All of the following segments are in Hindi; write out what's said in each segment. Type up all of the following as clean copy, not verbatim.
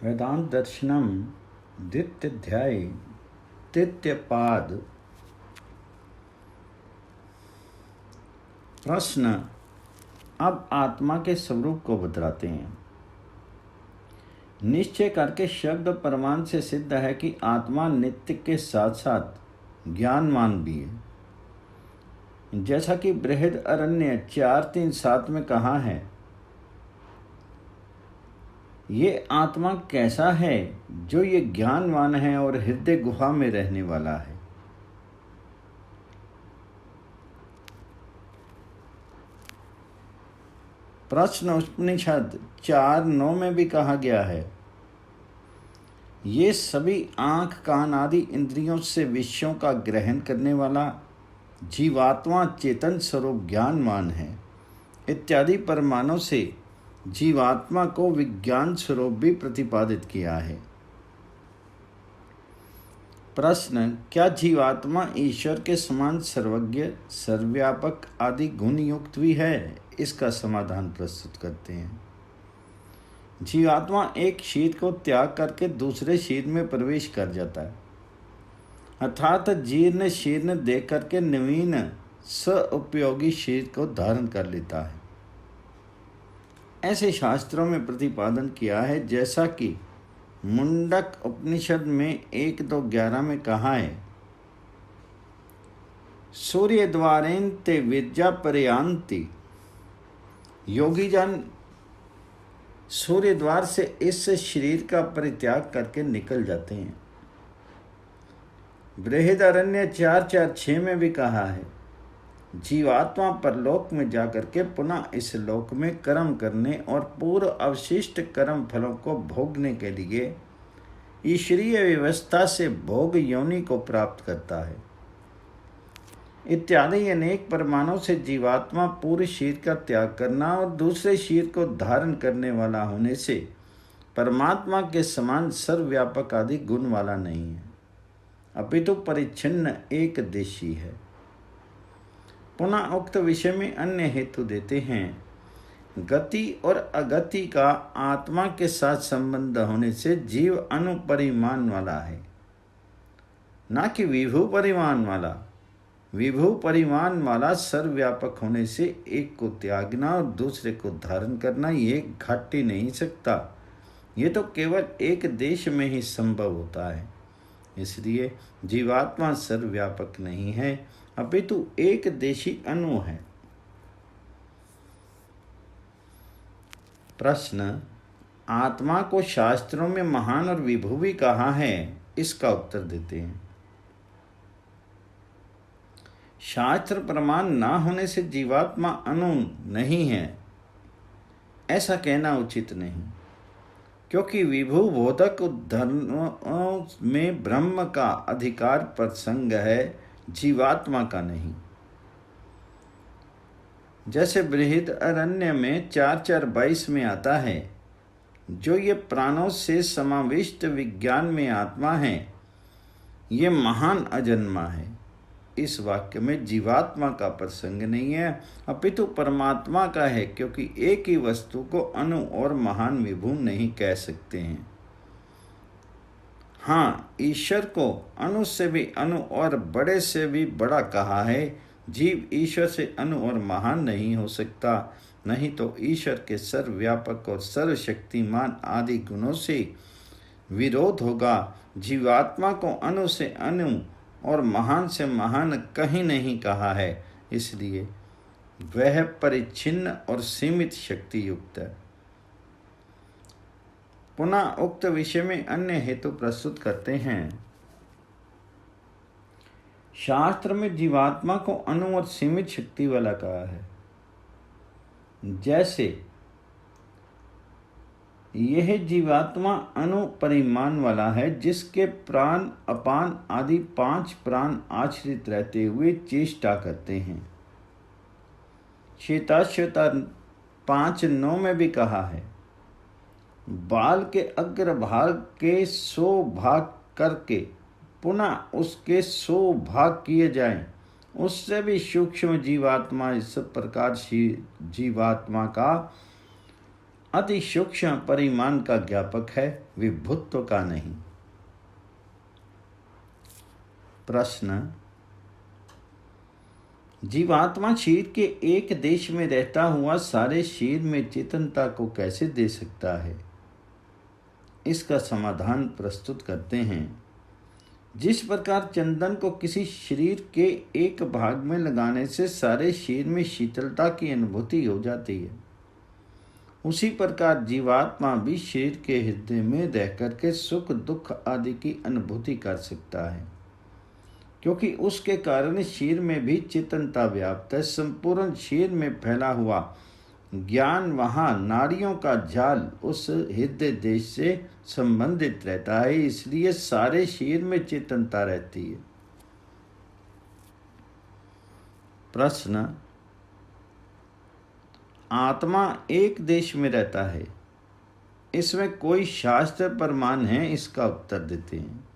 वेदांत दर्शनम द्वितीयाध्याय तृतीय पाद। प्रश्न अब आत्मा के स्वरूप को बतलाते हैं। निश्चय करके शब्द प्रमाण से सिद्ध है कि आत्मा नित्य के साथ साथ ज्ञानवान भी है। जैसा कि बृहदारण्य 4:3-7 में कहा है, ये आत्मा कैसा है जो ये ज्ञानवान है और हृदय गुहा में रहने वाला है। प्रश्न उपनिषद 4:9 में भी कहा गया है, ये सभी आँख कान आदि इंद्रियों से विषयों का ग्रहण करने वाला जीवात्मा चेतन स्वरूप ज्ञानवान है इत्यादि परमाणु से जीवात्मा को विज्ञान स्वरूप भी प्रतिपादित किया है। प्रश्न, क्या जीवात्मा ईश्वर के समान सर्वज्ञ सर्वव्यापक आदि गुण युक्त भी है? इसका समाधान प्रस्तुत करते हैं। जीवात्मा एक शीत को त्याग करके दूसरे शीत में प्रवेश कर जाता है, अर्थात जीर्ण शीर्ण देख करके नवीन सउपयोगी शीत को धारण कर लेता है। ऐसे शास्त्रों में प्रतिपादन किया है, जैसा कि मुंडक उपनिषद में 1:2-11 में कहा है, सूर्य द्वारेन ते विद्या पर्यांति। योगी जन सूर्य द्वार से इस शरीर का परित्याग करके निकल जाते हैं। बृहदारण्य 4:4-6 में भी कहा है, जीवात्मा परलोक में जाकर के पुनः इस लोक में कर्म करने और पूर्व अवशिष्ट कर्म फलों को भोगने के लिए ईश्वरीय व्यवस्था से भोग योनि को प्राप्त करता है इत्यादि अनेक प्रमाणों से जीवात्मा पूर्व शरीर का त्याग करना और दूसरे शरीर को धारण करने वाला होने से परमात्मा के समान सर्वव्यापक आदि गुण वाला नहीं है, अपितु परिच्छिन्न एक देशी है। पुनः उक्त विषय में अन्य हेतु देते हैं, गति और अगति का आत्मा के साथ संबंध होने से जीव अनुपरिमाण वाला है, ना कि विभू परिमाण वाला। विभू परिमाण वाला सर्वव्यापक होने से एक को त्यागना और दूसरे को धारण करना ये घट ही नहीं सकता। ये तो केवल एक देश में ही संभव होता है। इसलिए जीवात्मा सर्वव्यापक नहीं है, अपितु एक देशी अणु है। प्रश्न, आत्मा को शास्त्रों में महान और विभू भी कहा है, इसका उत्तर देते हैं। शास्त्र प्रमाण ना होने से जीवात्मा अणु नहीं है ऐसा कहना उचित नहीं, क्योंकि विभू बोधक धर्मों में ब्रह्म का अधिकार प्रसंग है, जीवात्मा का नहीं। जैसे बृहदारण्य में 4:4-22 में आता है, जो ये प्राणों से समाविष्ट विज्ञान में आत्मा है, ये महान अजन्मा है। इस वाक्य में जीवात्मा का प्रसंग नहीं है, अपितु परमात्मा का है, क्योंकि एक ही वस्तु को अणु और महान विभू नहीं कह सकते हैं। हाँ, ईश्वर को अणु से भी अणु और बड़े से भी बड़ा कहा है। जीव ईश्वर से अणु और महान नहीं हो सकता, नहीं तो ईश्वर के सर्वव्यापक और सर्वशक्तिमान आदि गुणों से विरोध होगा। जीवात्मा को अणु से अणु और महान से महान कहीं नहीं कहा है, इसलिए वह परिच्छिन्न और सीमित शक्ति युक्त है। पुनः उक्त विषय में अन्य हेतु प्रस्तुत करते हैं। शास्त्र में जीवात्मा को अणु और सीमित शक्ति वाला कहा है। जैसे यह जीवात्मा अणु परिमाण वाला है, जिसके प्राण अपान आदि 5 प्राण आश्रित रहते हुए चेष्टा करते हैं। श्वेताश्वतर 5:9 में भी कहा है, बाल के अग्रभाग के 100 भाग करके पुनः उसके 100 भाग किए जाएं, उससे भी सूक्ष्म जीवात्मा इस प्रकार जीवात्मा का अति सूक्ष्म परिमाण का ज्ञापक है, विभुत्व का नहीं। प्रश्न, जीवात्मा शरीर के एक देश में रहता हुआ सारे शरीर में चेतनता को कैसे दे सकता है? इसका समाधान प्रस्तुत करते हैं। जिस प्रकार चंदन को किसी शरीर के एक भाग में लगाने से सारे शरीर में शीतलता की अनुभूति हो जाती है, उसी प्रकार जीवात्मा भी शरीर के हृदय में रह करके सुख दुख आदि की अनुभूति कर सकता है, क्योंकि उसके कारण शरीर में भी चेतनता व्याप्त है। संपूर्ण शरीर में फैला हुआ ज्ञान वहाँ नाड़ियों का जाल उस हृदय देश से संबंधित रहता है, इसलिए सारे शरीर में चेतनता रहती है। प्रश्न, आत्मा एक देश में रहता है, इसमें कोई शास्त्र प्रमाण है? इसका उत्तर देते हैं।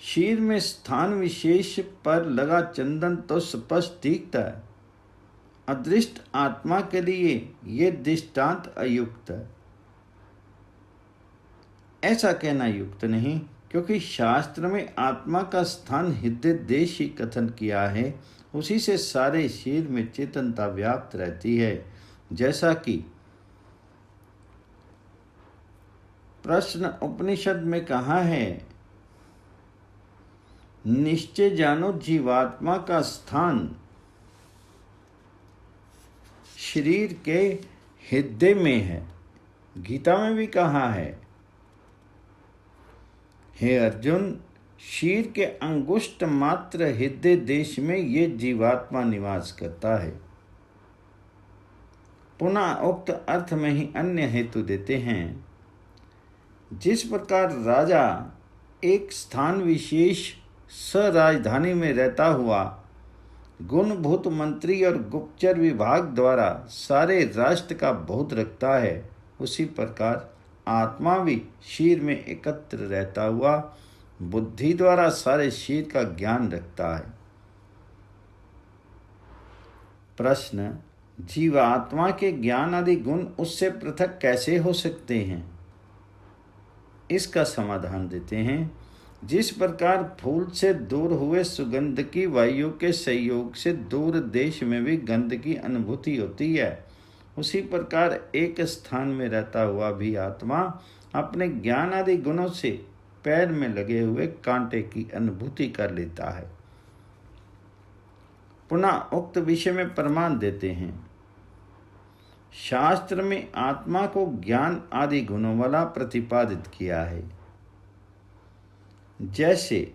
शरीर में स्थान विशेष पर लगा चंदन तो स्पष्ट दिखता है, अदृष्ट आत्मा के लिए ये दृष्टांत अयुक्त है। ऐसा कहना युक्त नहीं, क्योंकि शास्त्र में आत्मा का स्थान हृदय देश ही कथन किया है, उसी से सारे शरीर में चेतनता व्याप्त रहती है। जैसा कि प्रश्न उपनिषद में कहा है, निश्चय जानो जीवात्मा का स्थान शरीर के हृदय में है। गीता में भी कहा है, हे अर्जुन, शरीर के अंगुष्ठ मात्र हृदय देश में ये जीवात्मा निवास करता है। पुनः उक्त अर्थ में ही अन्य हेतु देते हैं। जिस प्रकार राजा एक स्थान विशेष सराजधानी में रहता हुआ गुणभूत मंत्री और गुप्तचर विभाग द्वारा सारे राष्ट्र का बहुत रखता है, उसी प्रकार आत्मा भी शरीर में एकत्र रहता हुआ बुद्धि द्वारा सारे शरीर का ज्ञान रखता है। प्रश्न, जीवात्मा के ज्ञान आदि गुण उससे पृथक कैसे हो सकते हैं? इसका समाधान देते हैं। जिस प्रकार फूल से दूर हुए सुगंध की वायु के संयोग से दूर देश में भी गंध की अनुभूति होती है, उसी प्रकार एक स्थान में रहता हुआ भी आत्मा अपने ज्ञान आदि गुणों से पैर में लगे हुए कांटे की अनुभूति कर लेता है। पुनः उक्त विषय में प्रमाण देते हैं। शास्त्र में आत्मा को ज्ञान आदि गुणों वाला प्रतिपादित किया है। जैसे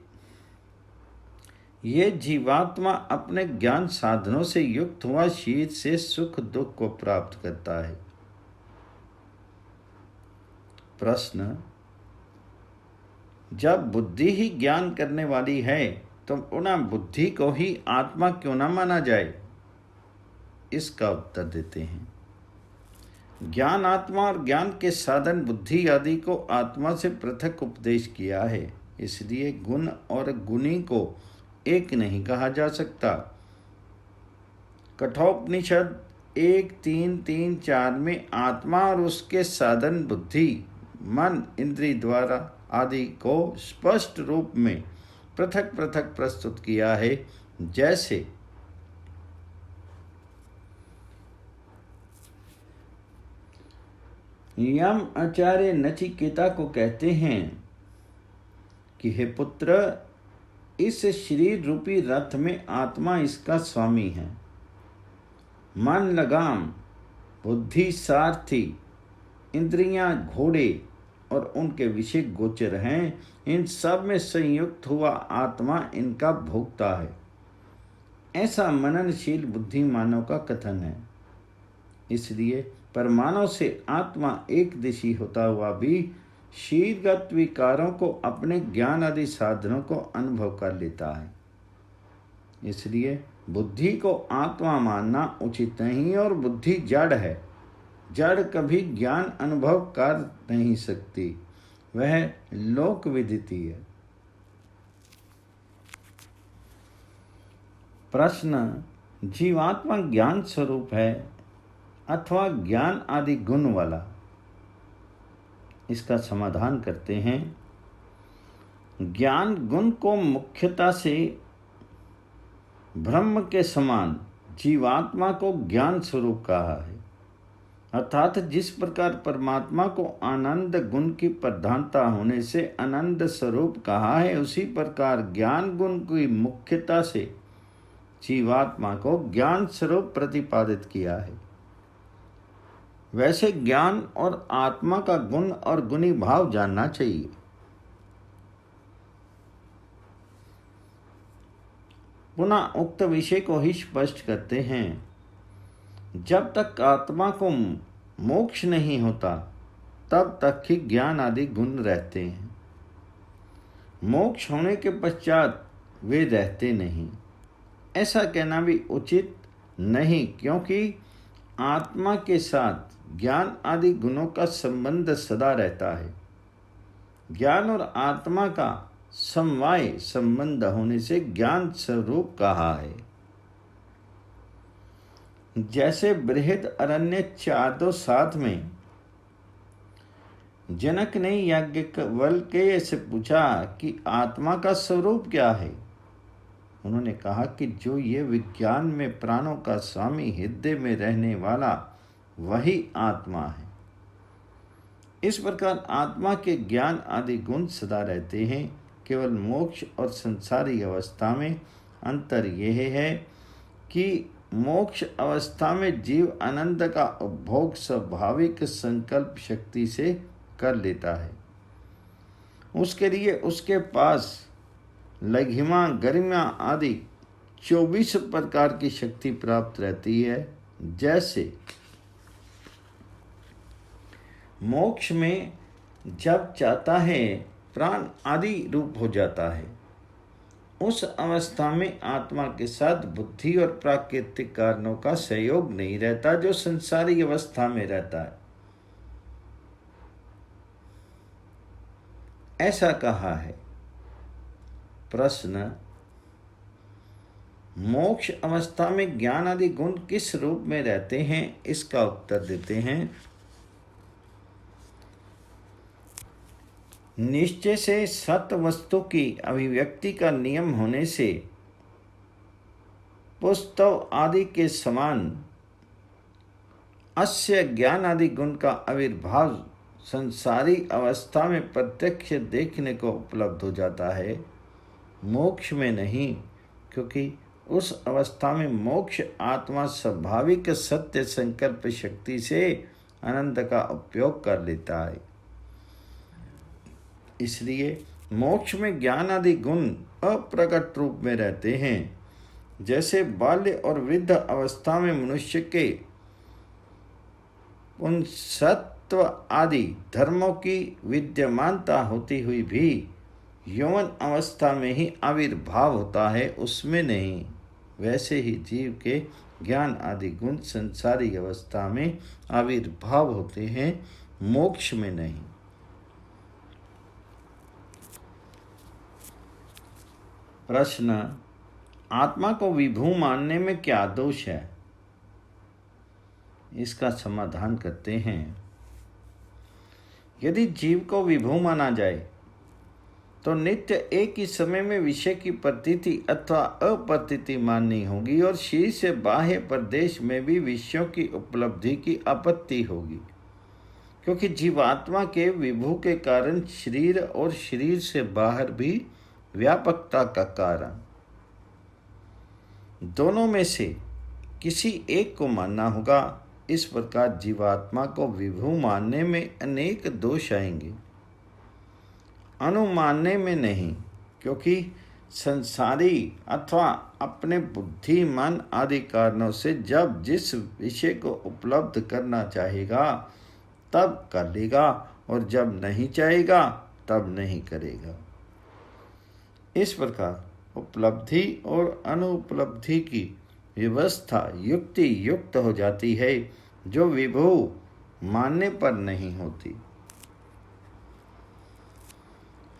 ये जीवात्मा अपने ज्ञान साधनों से युक्त हुआ शरीर से सुख दुख को प्राप्त करता है। प्रश्न, जब बुद्धि ही ज्ञान करने वाली है तो पुनः बुद्धि को ही आत्मा क्यों न माना जाए? इसका उत्तर देते हैं। ज्ञान आत्मा और ज्ञान के साधन बुद्धि आदि को आत्मा से पृथक उपदेश किया है, इसलिए गुण और गुणी को एक नहीं कहा जा सकता। कठोपनिषद 1:3-3-4 में आत्मा और उसके साधन बुद्धि मन इंद्रिय द्वारा आदि को स्पष्ट रूप में पृथक पृथक प्रस्तुत किया है। जैसे यम आचार्य नचिकेता को कहते हैं कि हे पुत्र, इस शरीर रूपी रथ में आत्मा इसका स्वामी है। मन लगाम, बुद्धि सारथी, इंद्रियां घोड़े और उनके विषय गोचर हैं। इन सब में संयुक्त हुआ आत्मा इनका भोक्ता है। ऐसा मननशील बुद्धिमानों का कथन है। इसलिए परमाणु से आत्मा एक दिशी होता हुआ भी शीर्गत विकारों को अपने ज्ञान आदि साधनों को अनुभव कर लेता है। इसलिए बुद्धि को आत्मा मानना उचित नहीं, और बुद्धि जड़ है। जड़ कभी ज्ञान अनुभव कर नहीं सकती, वह लोक विदिती है। प्रश्न, जीवात्मा ज्ञान स्वरूप है, अथवा ज्ञान आदि गुण वाला। इसका समाधान करते हैं। ज्ञान गुण को मुख्यता से ब्रह्म के समान जीवात्मा को ज्ञान स्वरूप कहा है, अर्थात जिस प्रकार परमात्मा को आनंद गुण की प्रधानता होने से आनंद स्वरूप कहा है, उसी प्रकार ज्ञान गुण की मुख्यता से जीवात्मा को ज्ञान स्वरूप प्रतिपादित किया है। वैसे ज्ञान और आत्मा का गुण और गुणी भाव जानना चाहिए। पुनः उक्त विषय को ही स्पष्ट करते हैं। जब तक आत्मा को मोक्ष नहीं होता तब तक ही ज्ञान आदि गुण रहते हैं। मोक्ष होने के पश्चात वे रहते नहीं, ऐसा कहना भी उचित नहीं, क्योंकि आत्मा के साथ ज्ञान आदि गुणों का संबंध सदा रहता है। ज्ञान और आत्मा का समवाय संबंध होने से ज्ञान स्वरूप कहा है। जैसे बृहद अरण्य 4:7 में जनक ने याज्ञवल्क्य से पूछा कि आत्मा का स्वरूप क्या है। उन्होंने कहा कि जो ये विज्ञान में प्राणों का स्वामी हृदय में रहने वाला वही आत्मा है। इस प्रकार आत्मा के ज्ञान आदि गुण सदा रहते हैं। केवल मोक्ष और संसारी अवस्था में अंतर यह है कि मोक्ष अवस्था में जीव आनंद का उपभोग स्वाभाविक संकल्प शक्ति से कर लेता है। उसके लिए उसके पास लघिमा गरिमा आदि 24 प्रकार की शक्ति प्राप्त रहती है। जैसे मोक्ष में जब चाहता है प्राण आदि रूप हो जाता है। उस अवस्था में आत्मा के साथ बुद्धि और प्राकृतिक कारणों का सहयोग नहीं रहता जो संसारी अवस्था में रहता है। ऐसा कहा है। प्रश्न, मोक्ष अवस्था में ज्ञान आदि गुण किस रूप में रहते हैं? इसका उत्तर देते हैं। निश्चय से सत वस्तु की अभिव्यक्ति का नियम होने से पुस्तव आदि के समान अस्य ज्ञान आदि गुण का आविर्भाव संसारी अवस्था में प्रत्यक्ष देखने को उपलब्ध हो जाता है, मोक्ष में नहीं, क्योंकि उस अवस्था में मोक्ष आत्मा स्वाभाविक सत्य संकल्प शक्ति से आनंद का उपयोग कर लेता है। इसलिए मोक्ष में ज्ञान आदि गुण अप्रकट रूप में रहते हैं। जैसे बाल्य और वृद्ध अवस्था में मनुष्य के उन सत्व आदि धर्मों की विद्यमानता होती हुई भी यौवन अवस्था में ही आविर्भाव होता है, उसमें नहीं। वैसे ही जीव के ज्ञान आदि गुण संसारी अवस्था में आविर्भाव होते हैं, मोक्ष में नहीं। प्रश्न, आत्मा को विभू मानने में क्या दोष है? इसका समाधान करते हैं। यदि जीव को विभू माना जाए तो नित्य एक ही समय में विषय की प्रतीति अथवा अप्रतीति माननी होगी और शरीर से बाह्य प्रदेश में भी विषयों की उपलब्धि की आपत्ति होगी, क्योंकि जीवात्मा के विभू के कारण शरीर और शरीर से बाहर भी व्यापकता का कारण, दोनों में से किसी एक को मानना होगा। इस प्रकार जीवात्मा को विभू मानने में अनेक दोष आएंगे, अनुमानने में नहीं, क्योंकि संसारी अथवा अपने बुद्धि मन आदि कारणों से जब जिस विषय को उपलब्ध करना चाहेगा तब कर लेगा और जब नहीं चाहेगा तब नहीं करेगा। इस प्रकार उपलब्धि और अनुपलब्धि की व्यवस्था युक्ति युक्त हो जाती है, जो विभू मानने पर नहीं होती।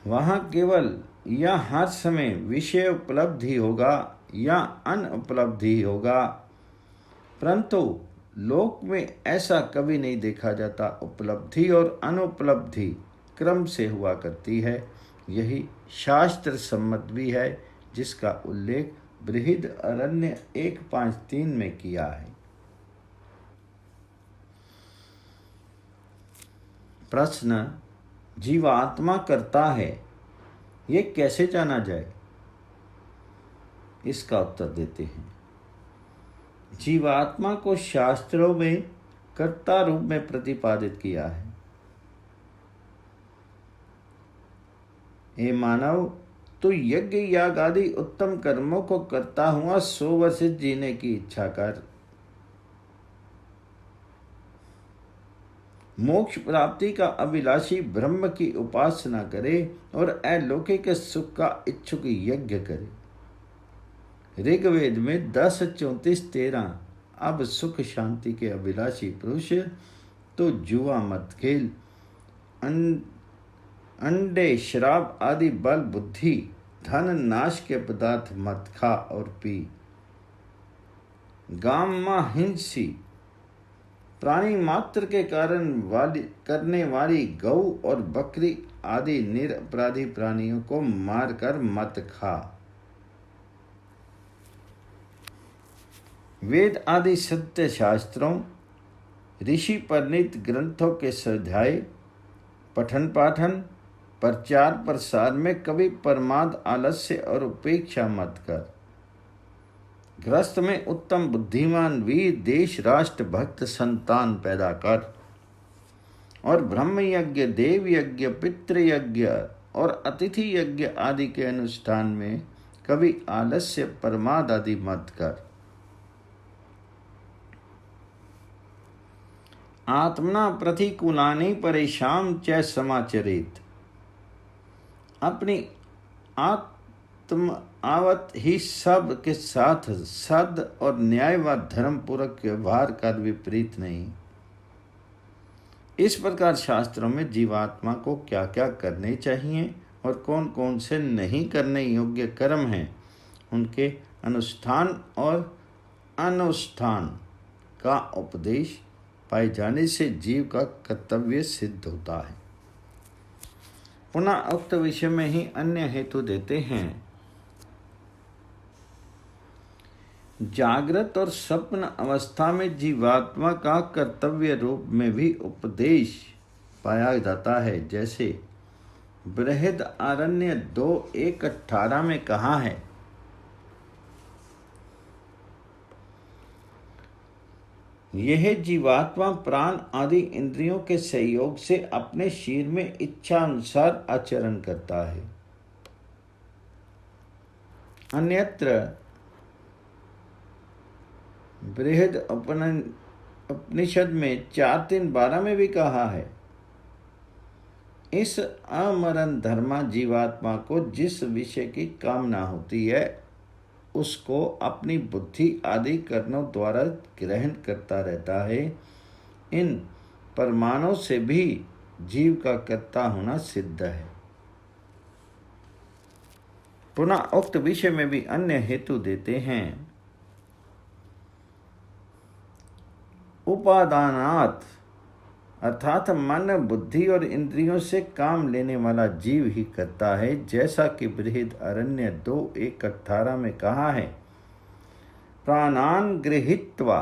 वहाँ केवल या हर समय विषय उपलब्धि होगा या अनुपलब्धि होगा, परंतु लोक में ऐसा कभी नहीं देखा जाता। उपलब्धि और अनुपलब्धि क्रम से हुआ करती है। यही शास्त्र सम्मत भी है, जिसका उल्लेख बृहदारण्यक 1.5.3 में किया है। प्रश्न, जीवात्मा करता है, ये कैसे जाना जाए? इसका उत्तर देते हैं। जीवात्मा को शास्त्रों में कर्ता रूप में प्रतिपादित किया है। हे मानव, तू यज्ञ याग आदि उत्तम कर्मों को करता हुआ 100 वर्ष जीने की इच्छा कर। मोक्ष प्राप्ति का अभिलाषी ब्रह्म की उपासना करे और अलौकिक सुख का इच्छुक यज्ञ करे। ऋग्वेद में 10:34-13। अब सुख शांति के अभिलाषी पुरुष, तो जुआ मत खेल, अंडे शराब आदि बल बुद्धि धन नाश के पदार्थ मत खा और पी। गामा हिंसी प्राणी मात्र के कारण करने वाली गौ और बकरी आदि निरपराधी प्राणियों को मारकर मत खा। वेद आदि सत्य शास्त्रों, ऋषि परिणीत ग्रंथों के स्वाध्याय, पठन पाठन, प्रचार प्रसार में कभी प्रमाद, आलस्य और उपेक्षा मत कर। गृहस्थ में उत्तम बुद्धिमान वीर देश राष्ट्र भक्त संतान पैदा कर और ब्रह्म यज्ञ, देव यज्ञ, पितृ यज्ञ और अतिथि यज्ञ आदि के अनुष्ठान में कभी आलस्य, प्रमाद आदि मत कर। आत्मना प्रतिकूलानि परेशान च समाचरित। अपनी आत्म आवत ही सब के साथ सद और न्याय व धर्म पूर्वक व्यवहार कर, विपरीत नहीं। इस प्रकार शास्त्रों में जीवात्मा को क्या क्या करने चाहिए और कौन कौन से नहीं करने योग्य कर्म हैं, उनके अनुष्ठान और अनुष्ठान का उपदेश पाए जाने से जीव का कर्तव्य सिद्ध होता है। पुनः उक्त विषय में ही अन्य हेतु देते हैं। जागृत और स्वप्न अवस्था में जीवात्मा का कर्तव्य रूप में भी उपदेश पाया जाता है, जैसे बृहदारण्यक 2:1-18 में कहा है। यह जीवात्मा प्राण आदि इंद्रियों के सहयोग से अपने शरीर में इच्छा अनुसार आचरण करता है। अन्यत्र बृहद उपनिषद में 4:3-12 में भी कहा है, इस अमरण धर्मा जीवात्मा को जिस विषय की कामना होती है उसको अपनी बुद्धि आदि कर्मों द्वारा ग्रहण करता रहता है। इन प्रमाणों से भी जीव का कर्ता होना सिद्ध है। पुनः उक्त विषय में भी अन्य हेतु देते हैं। उपादानात् अर्थात मन, बुद्धि और इंद्रियों से काम लेने वाला जीव ही करता है, जैसा कि बृहदारण्यक 2:1-18 में कहा है। प्राणान गृहीत्वा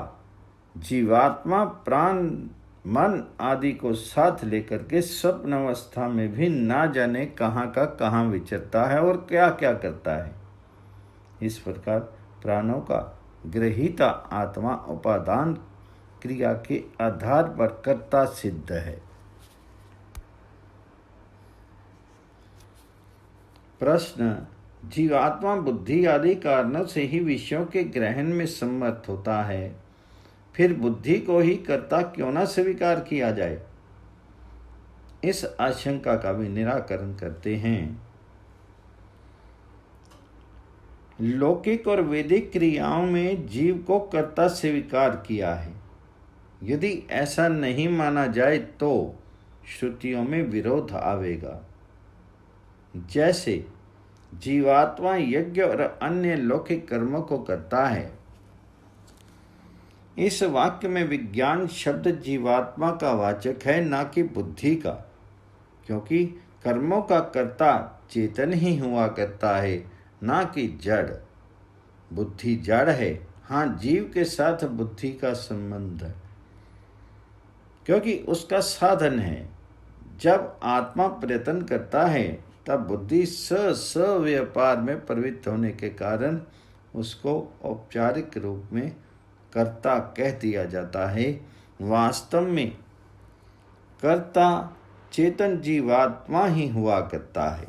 जीवात्मा प्राण मन आदि को साथ लेकर के स्वप्न अवस्था में भी ना जाने कहाँ का कहाँ विचरता है और क्या क्या करता है। इस प्रकार प्राणों का गृहीता आत्मा उपादान क्रिया के आधार पर कर्ता सिद्ध है। प्रश्न, जीवात्मा बुद्धि आदि कारणों से ही विषयों के ग्रहण में सम्मत होता है, फिर बुद्धि को ही कर्ता क्यों न स्वीकार किया जाए? इस आशंका का भी निराकरण करते हैं। लौकिक और वैदिक क्रियाओं में जीव को कर्ता स्वीकार किया है। यदि ऐसा नहीं माना जाए तो श्रुतियों में विरोध आवेगा। जैसे जीवात्मा यज्ञ और अन्य लौकिक कर्मों को करता है, इस वाक्य में विज्ञान शब्द जीवात्मा का वाचक है, ना कि बुद्धि का, क्योंकि कर्मों का कर्ता चेतन ही हुआ करता है, ना कि जड़। बुद्धि जड़ है। हाँ, जीव के साथ बुद्धि का संबंध है, क्योंकि उसका साधन है। जब आत्मा प्रयत्न करता है तब बुद्धि व्यापार में प्रवृत्त होने के कारण उसको औपचारिक रूप में कर्ता कह दिया जाता है। वास्तव में कर्ता चेतन जीवात्मा ही हुआ करता है।